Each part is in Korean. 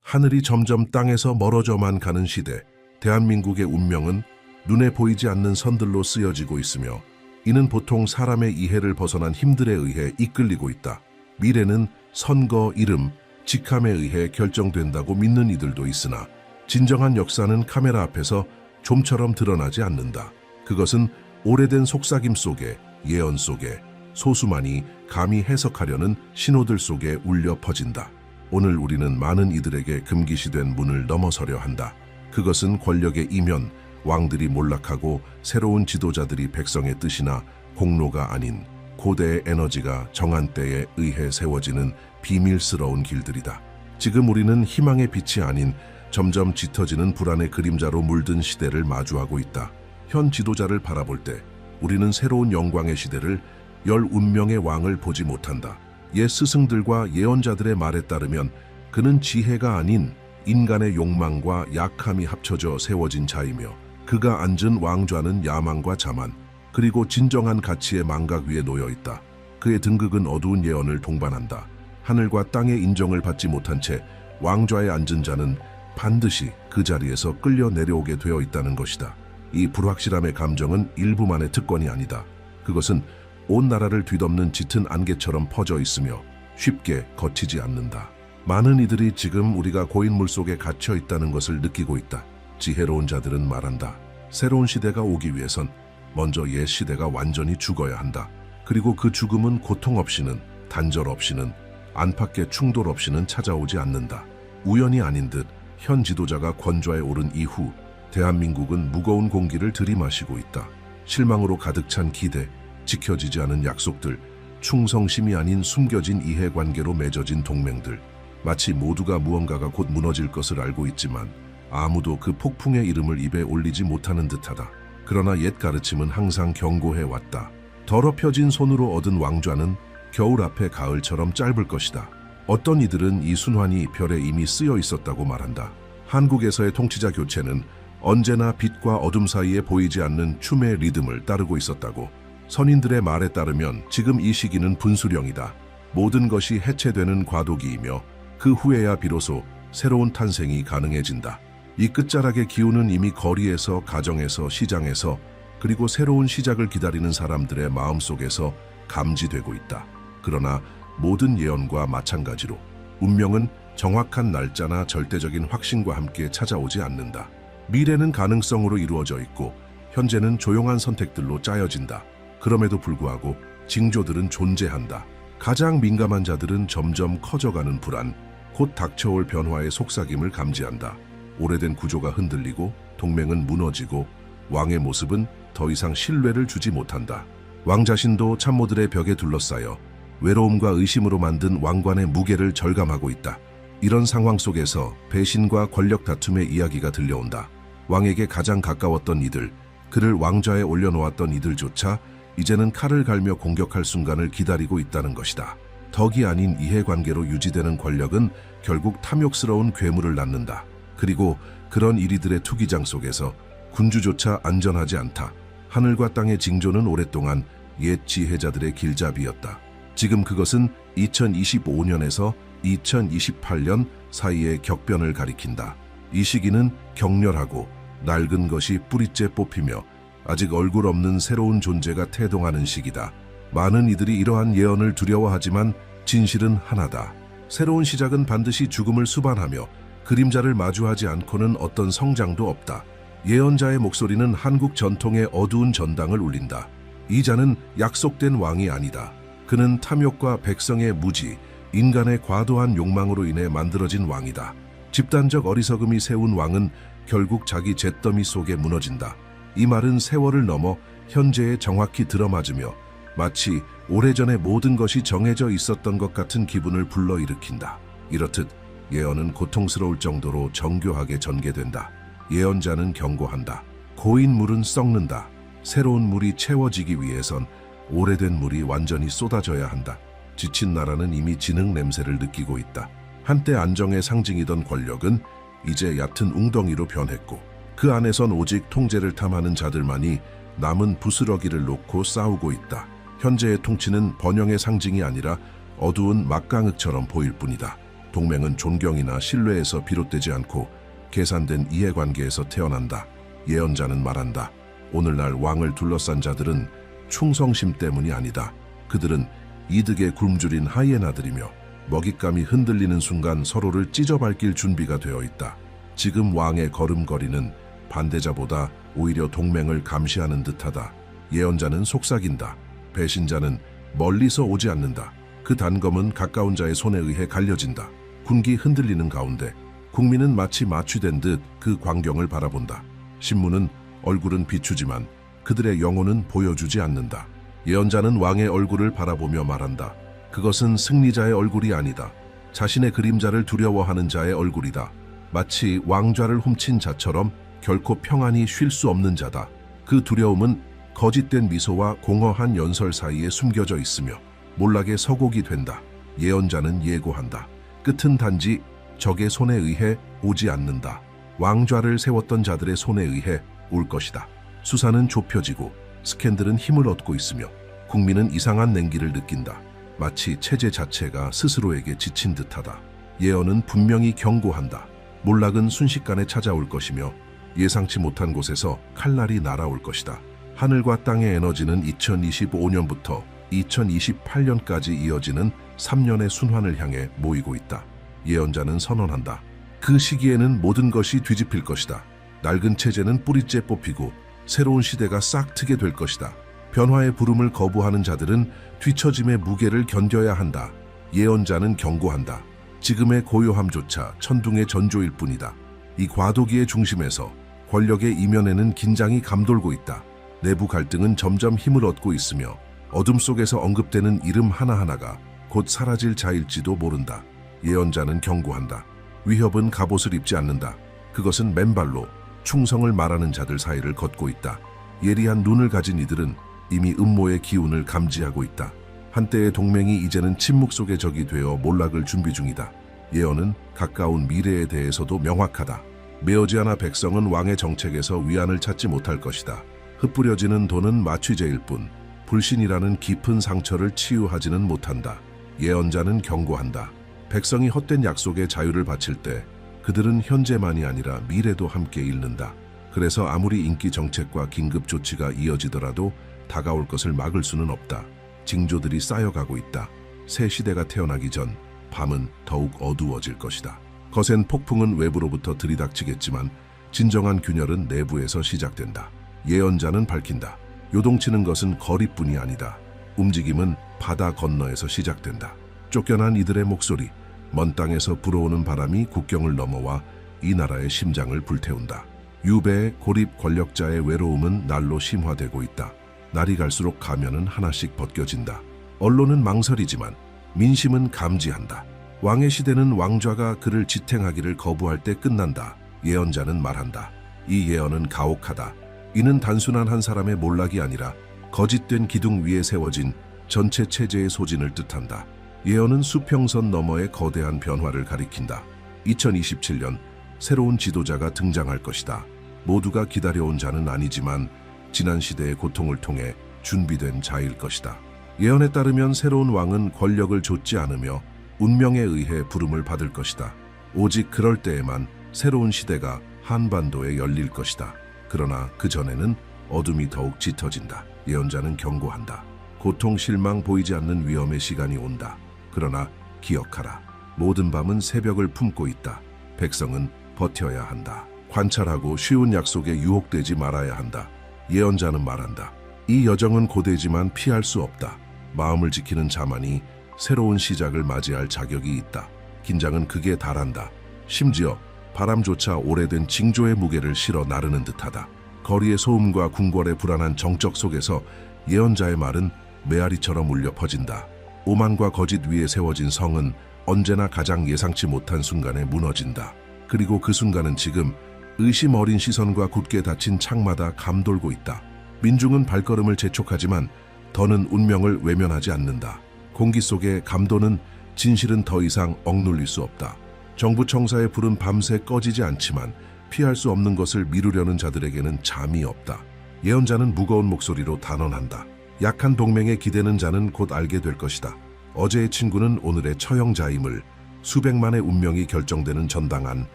하늘이 점점 땅에서 멀어져만 가는 시대, 대한민국의 운명은 눈에 보이지 않는 선들로 쓰여지고 있으며 이는 보통 사람의 이해를 벗어난 힘들에 의해 이끌리고 있다. 미래는 선거, 이름, 직함에 의해 결정된다고 믿는 이들도 있으나 진정한 역사는 카메라 앞에서 좀처럼 드러나지 않는다. 그것은 오래된 속삭임 속에, 예언 속에, 소수만이 감히 해석하려는 신호들 속에 울려 퍼진다. 오늘 우리는 많은 이들에게 금기시된 문을 넘어서려 한다. 그것은 권력의 이면, 왕들이 몰락하고 새로운 지도자들이 백성의 뜻이나 공로가 아닌 고대의 에너지가 정한 때에 의해 세워지는 비밀스러운 길들이다. 지금 우리는 희망의 빛이 아닌 점점 짙어지는 불안의 그림자로 물든 시대를 마주하고 있다. 현 지도자를 바라볼 때 우리는 새로운 영광의 시대를 열 운명의 왕을 보지 못한다. 옛 스승들과 예언자들의 말에 따르면 그는 지혜가 아닌 인간의 욕망과 약함이 합쳐져 세워진 자이며 그가 앉은 왕좌는 야망과 자만 그리고 진정한 가치의 망각 위에 놓여 있다. 그의 등극은 어두운 예언을 동반한다. 하늘과 땅의 인정을 받지 못한 채 왕좌에 앉은 자는 반드시 그 자리에서 끌려 내려오게 되어 있다는 것이다. 이 불확실함의 감정은 일부만의 특권이 아니다. 그것은 온 나라를 뒤덮는 짙은 안개처럼 퍼져 있으며 쉽게 거치지 않는다. 많은 이들이 지금 우리가 고인물 속에 갇혀 있다는 것을 느끼고 있다. 지혜로운 자들은 말한다. 새로운 시대가 오기 위해선 먼저 옛 시대가 완전히 죽어야 한다. 그리고 그 죽음은 고통 없이는, 단절 없이는, 안팎의 충돌 없이는 찾아오지 않는다. 우연이 아닌 듯 현 지도자가 권좌에 오른 이후 대한민국은 무거운 공기를 들이마시고 있다. 실망으로 가득 찬 기대, 지켜지지 않은 약속들, 충성심이 아닌 숨겨진 이해관계로 맺어진 동맹들. 마치 모두가 무언가가 곧 무너질 것을 알고 있지만 아무도 그 폭풍의 이름을 입에 올리지 못하는 듯하다. 그러나 옛 가르침은 항상 경고해 왔다. 더럽혀진 손으로 얻은 왕좌는 겨울 앞에 가을처럼 짧을 것이다. 어떤 이들은 이 순환이 별에 이미 쓰여 있었다고 말한다. 한국에서의 통치자 교체는 언제나 빛과 어둠 사이에 보이지 않는 춤의 리듬을 따르고 있었다고. 선인들의 말에 따르면 지금 이 시기는 분수령이다. 모든 것이 해체되는 과도기이며 그 후에야 비로소 새로운 탄생이 가능해진다. 이 끝자락의 기운은 이미 거리에서, 가정에서, 시장에서 그리고 새로운 시작을 기다리는 사람들의 마음속에서 감지되고 있다. 그러나 모든 예언과 마찬가지로 운명은 정확한 날짜나 절대적인 확신과 함께 찾아오지 않는다. 미래는 가능성으로 이루어져 있고 현재는 조용한 선택들로 짜여진다. 그럼에도 불구하고 징조들은 존재한다. 가장 민감한 자들은 점점 커져가는 불안, 곧 닥쳐올 변화의 속삭임을 감지한다. 오래된 구조가 흔들리고 동맹은 무너지고 왕의 모습은 더 이상 신뢰를 주지 못한다. 왕 자신도 참모들의 벽에 둘러싸여 외로움과 의심으로 만든 왕관의 무게를 절감하고 있다. 이런 상황 속에서 배신과 권력 다툼의 이야기가 들려온다. 왕에게 가장 가까웠던 이들, 그를 왕좌에 올려놓았던 이들조차 이제는 칼을 갈며 공격할 순간을 기다리고 있다는 것이다. 덕이 아닌 이해관계로 유지되는 권력은 결국 탐욕스러운 괴물을 낳는다. 그리고 그런 이리들의 투기장 속에서 군주조차 안전하지 않다. 하늘과 땅의 징조는 오랫동안 옛 지혜자들의 길잡이였다. 지금 그것은 2025년에서 2028년 사이의 격변을 가리킨다. 이 시기는 격렬하고 낡은 것이 뿌리째 뽑히며 아직 얼굴 없는 새로운 존재가 태동하는 시기다. 많은 이들이 이러한 예언을 두려워하지만 진실은 하나다. 새로운 시작은 반드시 죽음을 수반하며 그림자를 마주하지 않고는 어떤 성장도 없다. 예언자의 목소리는 한국 전통의 어두운 전당을 울린다. 이 자는 약속된 왕이 아니다. 그는 탐욕과 백성의 무지, 인간의 과도한 욕망으로 인해 만들어진 왕이다. 집단적 어리석음이 세운 왕은 결국 자기 잿더미 속에 무너진다. 이 말은 세월을 넘어 현재에 정확히 들어맞으며 마치 오래전에 모든 것이 정해져 있었던 것 같은 기분을 불러일으킨다. 이렇듯 예언은 고통스러울 정도로 정교하게 전개된다. 예언자는 경고한다. 고인 물은 썩는다. 새로운 물이 채워지기 위해선 오래된 물이 완전히 쏟아져야 한다. 지친 나라는 이미 진흙 냄새를 느끼고 있다. 한때 안정의 상징이던 권력은 이제 얕은 웅덩이로 변했고 그 안에선 오직 통제를 탐하는 자들만이 남은 부스러기를 놓고 싸우고 있다. 현재의 통치는 번영의 상징이 아니라 어두운 막강흑처럼 보일 뿐이다. 동맹은 존경이나 신뢰에서 비롯되지 않고 계산된 이해관계에서 태어난다. 예언자는 말한다. 오늘날 왕을 둘러싼 자들은 충성심 때문이 아니다. 그들은 이득에 굶주린 하이에나들이며 먹잇감이 흔들리는 순간 서로를 찢어밟길 준비가 되어 있다. 지금 왕의 걸음걸이는 반대자보다 오히려 동맹을 감시하는 듯하다. 예언자는 속삭인다. 배신자는 멀리서 오지 않는다. 그 단검은 가까운 자의 손에 의해 갈려진다. 군기 흔들리는 가운데 국민은 마치 마취된 듯 그 광경을 바라본다. 신문은 얼굴은 비추지만 그들의 영혼은 보여주지 않는다. 예언자는 왕의 얼굴을 바라보며 말한다. 그것은 승리자의 얼굴이 아니다. 자신의 그림자를 두려워하는 자의 얼굴이다. 마치 왕좌를 훔친 자처럼 결코 평안히 쉴 수 없는 자다. 그 두려움은 거짓된 미소와 공허한 연설 사이에 숨겨져 있으며 몰락의 서곡이 된다. 예언자는 예고한다. 끝은 단지 적의 손에 의해 오지 않는다. 왕좌를 세웠던 자들의 손에 의해 올 것이다. 수사는 좁혀지고 스캔들은 힘을 얻고 있으며 국민은 이상한 냉기를 느낀다. 마치 체제 자체가 스스로에게 지친 듯하다. 예언은 분명히 경고한다. 몰락은 순식간에 찾아올 것이며 예상치 못한 곳에서 칼날이 날아올 것이다. 하늘과 땅의 에너지는 2025년부터 2028년까지 이어지는 3년의 순환을 향해 모이고 있다. 예언자는 선언한다. 그 시기에는 모든 것이 뒤집힐 것이다. 낡은 체제는 뿌리째 뽑히고 새로운 시대가 싹 트게 될 것이다. 변화의 부름을 거부하는 자들은 뒤처짐의 무게를 견뎌야 한다. 예언자는 경고한다. 지금의 고요함조차 천둥의 전조일 뿐이다. 이 과도기의 중심에서 권력의 이면에는 긴장이 감돌고 있다. 내부 갈등은 점점 힘을 얻고 있으며 어둠 속에서 언급되는 이름 하나하나가 곧 사라질 자일지도 모른다. 예언자는 경고한다. 위협은 갑옷을 입지 않는다. 그것은 맨발로 충성을 말하는 자들 사이를 걷고 있다. 예리한 눈을 가진 이들은 이미 음모의 기운을 감지하고 있다. 한때의 동맹이 이제는 침묵 속의 적이 되어 몰락을 준비 중이다. 예언은 가까운 미래에 대해서도 명확하다. 메어지아나 백성은 왕의 정책에서 위안을 찾지 못할 것이다. 흩뿌려지는 돈은 마취제일 뿐 불신이라는 깊은 상처를 치유하지는 못한다. 예언자는 경고한다. 백성이 헛된 약속에 자유를 바칠 때 그들은 현재만이 아니라 미래도 함께 잃는다. 그래서 아무리 인기 정책과 긴급 조치가 이어지더라도 다가올 것을 막을 수는 없다. 징조들이 쌓여가고 있다. 새 시대가 태어나기 전 밤은 더욱 어두워질 것이다. 거센 폭풍은 외부로부터 들이닥치겠지만 진정한 균열은 내부에서 시작된다. 예언자는 밝힌다. 요동치는 것은 거리뿐이 아니다. 움직임은 바다 건너에서 시작된다. 쫓겨난 이들의 목소리, 먼 땅에서 불어오는 바람이 국경을 넘어와 이 나라의 심장을 불태운다. 유배의 고립 권력자의 외로움은 날로 심화되고 있다. 날이 갈수록 가면은 하나씩 벗겨진다. 언론은 망설이지만 민심은 감지한다. 왕의 시대는 왕좌가 그를 지탱하기를 거부할 때 끝난다. 예언자는 말한다. 이 예언은 가혹하다. 이는 단순한 한 사람의 몰락이 아니라 거짓된 기둥 위에 세워진 전체 체제의 소진을 뜻한다. 예언은 수평선 너머의 거대한 변화를 가리킨다. 2027년 새로운 지도자가 등장할 것이다. 모두가 기다려온 자는 아니지만 지난 시대의 고통을 통해 준비된 자일 것이다. 예언에 따르면 새로운 왕은 권력을 좇지 않으며 운명에 의해 부름을 받을 것이다. 오직 그럴 때에만 새로운 시대가 한반도에 열릴 것이다. 그러나 그 전에는 어둠이 더욱 짙어진다. 예언자는 경고한다. 고통, 실망, 보이지 않는 위험의 시간이 온다. 그러나 기억하라. 모든 밤은 새벽을 품고 있다. 백성은 버텨야 한다. 관찰하고 쉬운 약속에 유혹되지 말아야 한다. 예언자는 말한다. 이 여정은 고되지만 피할 수 없다. 마음을 지키는 자만이 새로운 시작을 맞이할 자격이 있다. 긴장은 극에 달한다. 심지어 바람조차 오래된 징조의 무게를 실어 나르는 듯하다. 거리의 소음과 궁궐의 불안한 정적 속에서 예언자의 말은 메아리처럼 울려 퍼진다. 오만과 거짓 위에 세워진 성은 언제나 가장 예상치 못한 순간에 무너진다. 그리고 그 순간은 지금 의심 어린 시선과 굳게 닫힌 창마다 감돌고 있다. 민중은 발걸음을 재촉하지만 더는 운명을 외면하지 않는다. 공기 속에 감도는 진실은 더 이상 억눌릴 수 없다. 정부 청사의 불은 밤새 꺼지지 않지만 피할 수 없는 것을 미루려는 자들에게는 잠이 없다. 예언자는 무거운 목소리로 단언한다. 약한 동맹에 기대는 자는 곧 알게 될 것이다. 어제의 친구는 오늘의 처형자임을, 수백만의 운명이 결정되는 전당안,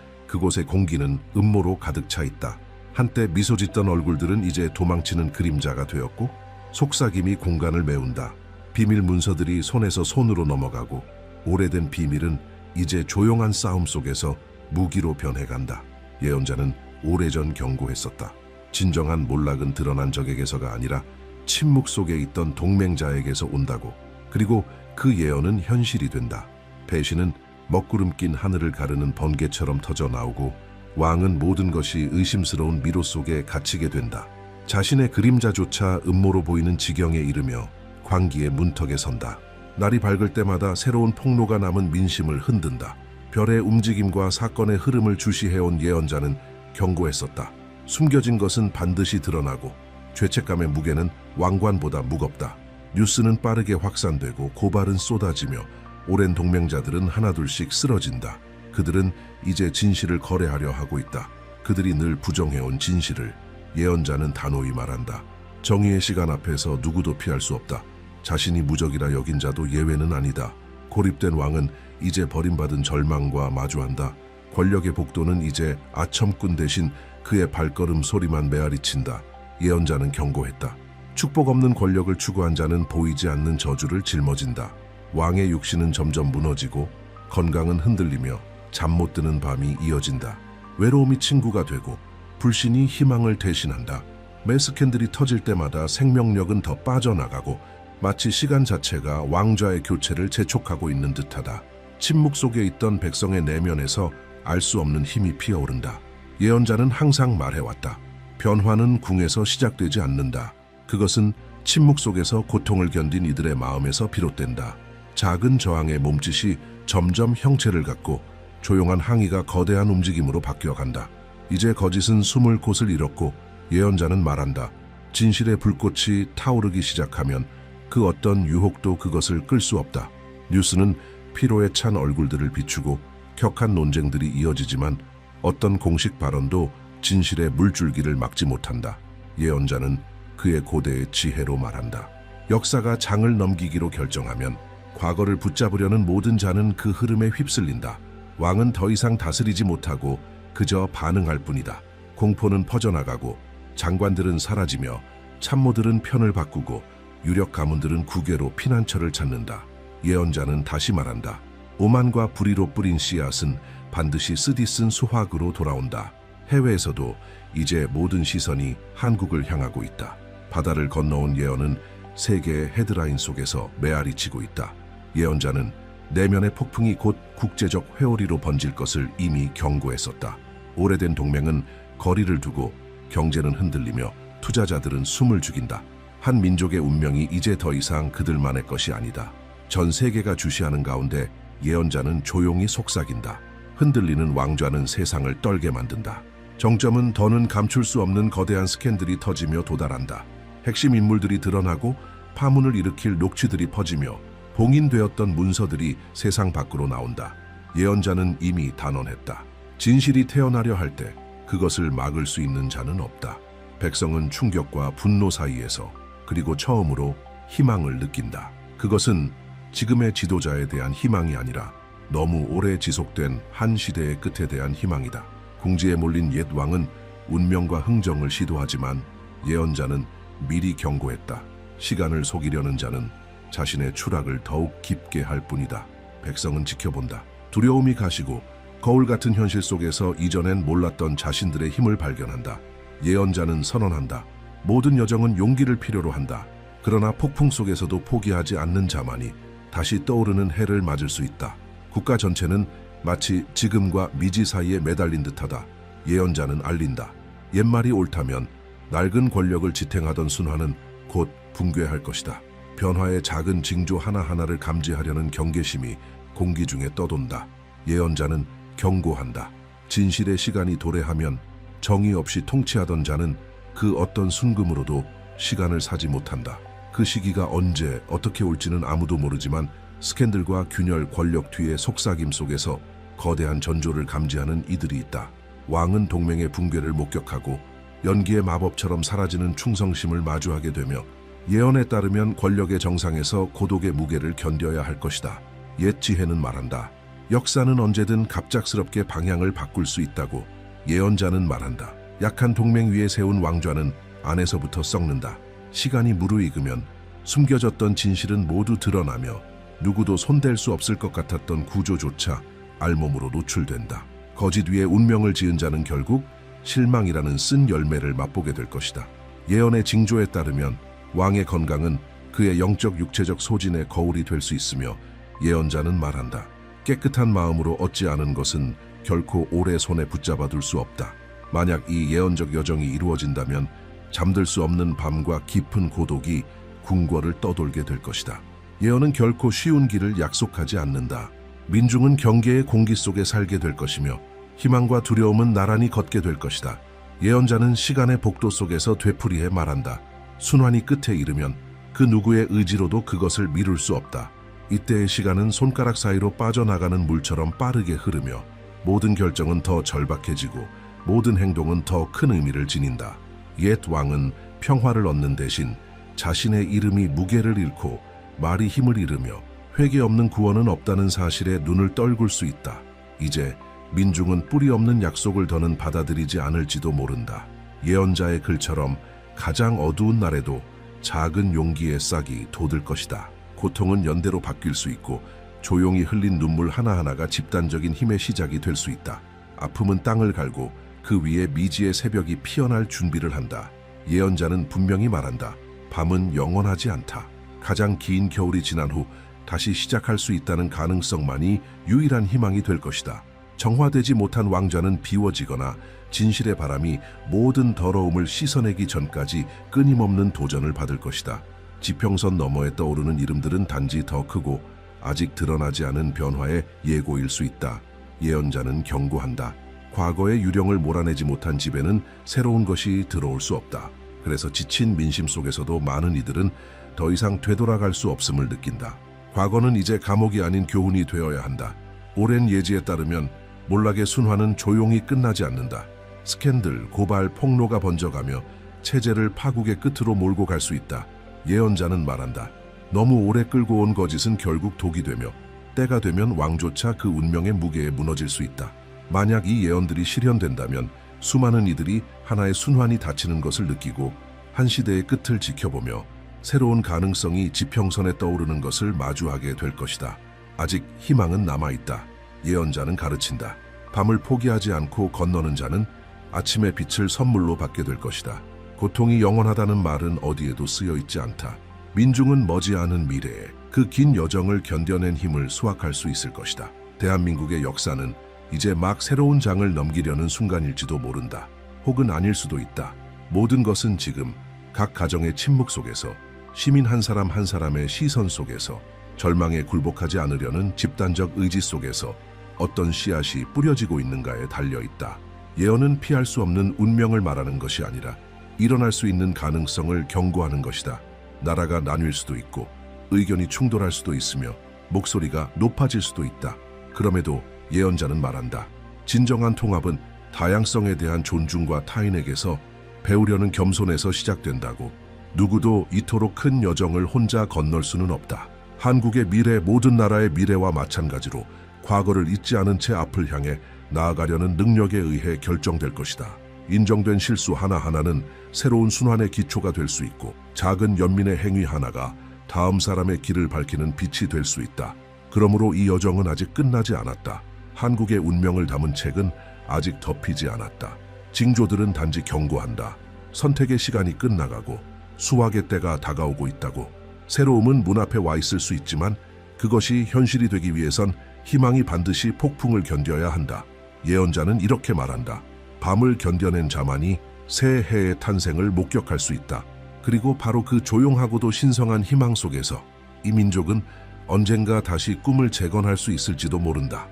그곳의 공기는 음모로 가득 차 있다. 한때 미소 짓던 얼굴들은 이제 도망치는 그림자가 되었고 속삭임이 공간을 메운다. 비밀 문서들이 손에서 손으로 넘어가고 오래된 비밀은 이제 조용한 싸움 속에서 무기로 변해간다. 예언자는 오래전 경고했었다. 진정한 몰락은 드러난 적에게서가 아니라 침묵 속에 있던 동맹자에게서 온다고. 그리고 그 예언은 현실이 된다. 배신은 먹구름 낀 하늘을 가르는 번개처럼 터져 나오고 왕은 모든 것이 의심스러운 미로 속에 갇히게 된다. 자신의 그림자조차 음모로 보이는 지경에 이르며 광기의 문턱에 선다. 날이 밝을 때마다 새로운 폭로가 남은 민심을 흔든다. 별의 움직임과 사건의 흐름을 주시해온 예언자는 경고했었다. 숨겨진 것은 반드시 드러나고 죄책감의 무게는 왕관보다 무겁다. 뉴스는 빠르게 확산되고 고발은 쏟아지며 오랜 동맹자들은 하나둘씩 쓰러진다. 그들은 이제 진실을 거래하려 하고 있다. 그들이 늘 부정해온 진실을. 예언자는 단호히 말한다. 정의의 시간 앞에서 누구도 피할 수 없다. 자신이 무적이라 여긴 자도 예외는 아니다. 고립된 왕은 이제 버림받은 절망과 마주한다. 권력의 복도는 이제 아첨꾼 대신 그의 발걸음 소리만 메아리친다. 예언자는 경고했다. 축복 없는 권력을 추구한 자는 보이지 않는 저주를 짊어진다. 왕의 육신은 점점 무너지고 건강은 흔들리며 잠 못 드는 밤이 이어진다. 외로움이 친구가 되고 불신이 희망을 대신한다. 매 스캔들이 터질 때마다 생명력은 더 빠져나가고 마치 시간 자체가 왕좌의 교체를 재촉하고 있는 듯하다. 침묵 속에 있던 백성의 내면에서 알 수 없는 힘이 피어오른다. 예언자는 항상 말해왔다. 변화는 궁에서 시작되지 않는다. 그것은 침묵 속에서 고통을 견딘 이들의 마음에서 비롯된다. 작은 저항의 몸짓이 점점 형체를 갖고 조용한 항의가 거대한 움직임으로 바뀌어간다. 이제 거짓은 숨을 곳을 잃었고 예언자는 말한다. 진실의 불꽃이 타오르기 시작하면 그 어떤 유혹도 그것을 끌 수 없다. 뉴스는 피로에 찬 얼굴들을 비추고 격한 논쟁들이 이어지지만 어떤 공식 발언도 진실의 물줄기를 막지 못한다. 예언자는 그의 고대의 지혜로 말한다. 역사가 장을 넘기기로 결정하면 과거를 붙잡으려는 모든 자는 그 흐름에 휩쓸린다. 왕은 더 이상 다스리지 못하고 그저 반응할 뿐이다. 공포는 퍼져나가고 장관들은 사라지며 참모들은 편을 바꾸고 유력 가문들은 국외로 피난처를 찾는다. 예언자는 다시 말한다. 오만과 불의로 뿌린 씨앗은 반드시 쓰디쓴 수확으로 돌아온다. 해외에서도 이제 모든 시선이 한국을 향하고 있다. 바다를 건너온 예언은 세계의 헤드라인 속에서 메아리치고 있다. 예언자는 내면의 폭풍이 곧 국제적 회오리로 번질 것을 이미 경고했었다. 오래된 동맹은 거리를 두고 경제는 흔들리며 투자자들은 숨을 죽인다. 한 민족의 운명이 이제 더 이상 그들만의 것이 아니다. 전 세계가 주시하는 가운데 예언자는 조용히 속삭인다. 흔들리는 왕좌는 세상을 떨게 만든다. 정점은 더는 감출 수 없는 거대한 스캔들이 터지며 도달한다. 핵심 인물들이 드러나고 파문을 일으킬 녹취들이 퍼지며 봉인되었던 문서들이 세상 밖으로 나온다. 예언자는 이미 단언했다. 진실이 태어나려 할 때 그것을 막을 수 있는 자는 없다. 백성은 충격과 분노 사이에서 그리고 처음으로 희망을 느낀다. 그것은 지금의 지도자에 대한 희망이 아니라 너무 오래 지속된 한 시대의 끝에 대한 희망이다. 궁지에 몰린 옛 왕은 운명과 흥정을 시도하지만 예언자는 미리 경고했다. 시간을 속이려는 자는 자신의 추락을 더욱 깊게 할 뿐이다. 백성은 지켜본다. 두려움이 가시고 거울 같은 현실 속에서 이전엔 몰랐던 자신들의 힘을 발견한다. 예언자는 선언한다. 모든 여정은 용기를 필요로 한다. 그러나 폭풍 속에서도 포기하지 않는 자만이 다시 떠오르는 해를 맞을 수 있다. 국가 전체는 마치 지금과 미지 사이에 매달린 듯하다. 예언자는 알린다. 옛말이 옳다면 낡은 권력을 지탱하던 순환은 곧 붕괴할 것이다. 변화의 작은 징조 하나하나를 감지하려는 경계심이 공기 중에 떠돈다. 예언자는 경고한다. 진실의 시간이 도래하면 정의 없이 통치하던 자는 그 어떤 순금으로도 시간을 사지 못한다. 그 시기가 언제 어떻게 올지는 아무도 모르지만 스캔들과 균열 권력 뒤의 속삭임 속에서 거대한 전조를 감지하는 이들이 있다. 왕은 동맹의 붕괴를 목격하고 연기의 마법처럼 사라지는 충성심을 마주하게 되며 예언에 따르면 권력의 정상에서 고독의 무게를 견뎌야 할 것이다. 옛 지혜는 말한다. 역사는 언제든 갑작스럽게 방향을 바꿀 수 있다고 예언자는 말한다. 약한 동맹 위에 세운 왕좌는 안에서부터 썩는다. 시간이 무르익으면 숨겨졌던 진실은 모두 드러나며 누구도 손댈 수 없을 것 같았던 구조조차 알몸으로 노출된다. 거짓 위에 운명을 지은 자는 결국 실망이라는 쓴 열매를 맛보게 될 것이다. 예언의 징조에 따르면 왕의 건강은 그의 영적 육체적 소진의 거울이 될 수 있으며 예언자는 말한다. 깨끗한 마음으로 얻지 않은 것은 결코 오래 손에 붙잡아둘 수 없다. 만약 이 예언적 여정이 이루어진다면 잠들 수 없는 밤과 깊은 고독이 궁궐을 떠돌게 될 것이다. 예언은 결코 쉬운 길을 약속하지 않는다. 민중은 경계의 공기 속에 살게 될 것이며 희망과 두려움은 나란히 걷게 될 것이다. 예언자는 시간의 복도 속에서 되풀이해 말한다. 순환이 끝에 이르면 그 누구의 의지로도 그것을 미룰 수 없다. 이때의 시간은 손가락 사이로 빠져나가는 물처럼 빠르게 흐르며 모든 결정은 더 절박해지고 모든 행동은 더 큰 의미를 지닌다. 옛 왕은 평화를 얻는 대신 자신의 이름이 무게를 잃고 말이 힘을 잃으며 회개 없는 구원은 없다는 사실에 눈을 떨굴 수 있다. 이제 민중은 뿌리 없는 약속을 더는 받아들이지 않을지도 모른다. 예언자의 글처럼 가장 어두운 날에도 작은 용기의 싹이 돋을 것이다. 고통은 연대로 바뀔 수 있고 조용히 흘린 눈물 하나하나가 집단적인 힘의 시작이 될 수 있다. 아픔은 땅을 갈고 그 위에 미지의 새벽이 피어날 준비를 한다. 예언자는 분명히 말한다. 밤은 영원하지 않다. 가장 긴 겨울이 지난 후 다시 시작할 수 있다는 가능성만이 유일한 희망이 될 것이다. 정화되지 못한 왕좌는 비워지거나 진실의 바람이 모든 더러움을 씻어내기 전까지 끊임없는 도전을 받을 것이다. 지평선 너머에 떠오르는 이름들은 단지 더 크고 아직 드러나지 않은 변화의 예고일 수 있다. 예언자는 경고한다. 과거의 유령을 몰아내지 못한 집에는 새로운 것이 들어올 수 없다. 그래서 지친 민심 속에서도 많은 이들은 더 이상 되돌아갈 수 없음을 느낀다. 과거는 이제 감옥이 아닌 교훈이 되어야 한다. 오랜 예지에 따르면 몰락의 순환은 조용히 끝나지 않는다. 스캔들, 고발, 폭로가 번져가며 체제를 파국의 끝으로 몰고 갈 수 있다. 예언자는 말한다. 너무 오래 끌고 온 거짓은 결국 독이 되며 때가 되면 왕조차 그 운명의 무게에 무너질 수 있다. 만약 이 예언들이 실현된다면 수많은 이들이 하나의 순환이 닫히는 것을 느끼고 한 시대의 끝을 지켜보며 새로운 가능성이 지평선에 떠오르는 것을 마주하게 될 것이다. 아직 희망은 남아있다. 예언자는 가르친다. 밤을 포기하지 않고 건너는 자는 아침의 빛을 선물로 받게 될 것이다. 고통이 영원하다는 말은 어디에도 쓰여 있지 않다. 민중은 머지않은 미래에 그 긴 여정을 견뎌낸 힘을 수확할 수 있을 것이다. 대한민국의 역사는 이제 막 새로운 장을 넘기려는 순간일지도 모른다. 혹은 아닐 수도 있다. 모든 것은 지금 각 가정의 침묵 속에서 시민 한 사람 한 사람의 시선 속에서 절망에 굴복하지 않으려는 집단적 의지 속에서 어떤 씨앗이 뿌려지고 있는가에 달려있다. 예언은 피할 수 없는 운명을 말하는 것이 아니라 일어날 수 있는 가능성을 경고하는 것이다. 나라가 나뉠 수도 있고 의견이 충돌할 수도 있으며 목소리가 높아질 수도 있다. 그럼에도 예언자는 말한다. 진정한 통합은 다양성에 대한 존중과 타인에게서 배우려는 겸손에서 시작된다고. 누구도 이토록 큰 여정을 혼자 건널 수는 없다. 한국의 미래, 모든 나라의 미래와 마찬가지로 과거를 잊지 않은 채 앞을 향해 나아가려는 능력에 의해 결정될 것이다. 인정된 실수 하나하나는 새로운 순환의 기초가 될 수 있고 작은 연민의 행위 하나가 다음 사람의 길을 밝히는 빛이 될 수 있다. 그러므로 이 여정은 아직 끝나지 않았다. 한국의 운명을 담은 책은 아직 덮이지 않았다. 징조들은 단지 경고한다. 선택의 시간이 끝나가고 수확의 때가 다가오고 있다고. 새로움은 문 앞에 와 있을 수 있지만 그것이 현실이 되기 위해선 희망이 반드시 폭풍을 견뎌야 한다. 예언자는 이렇게 말한다. 밤을 견뎌낸 자만이 새 해의 탄생을 목격할 수 있다. 그리고 바로 그 조용하고도 신성한 희망 속에서 이 민족은 언젠가 다시 꿈을 재건할 수 있을지도 모른다.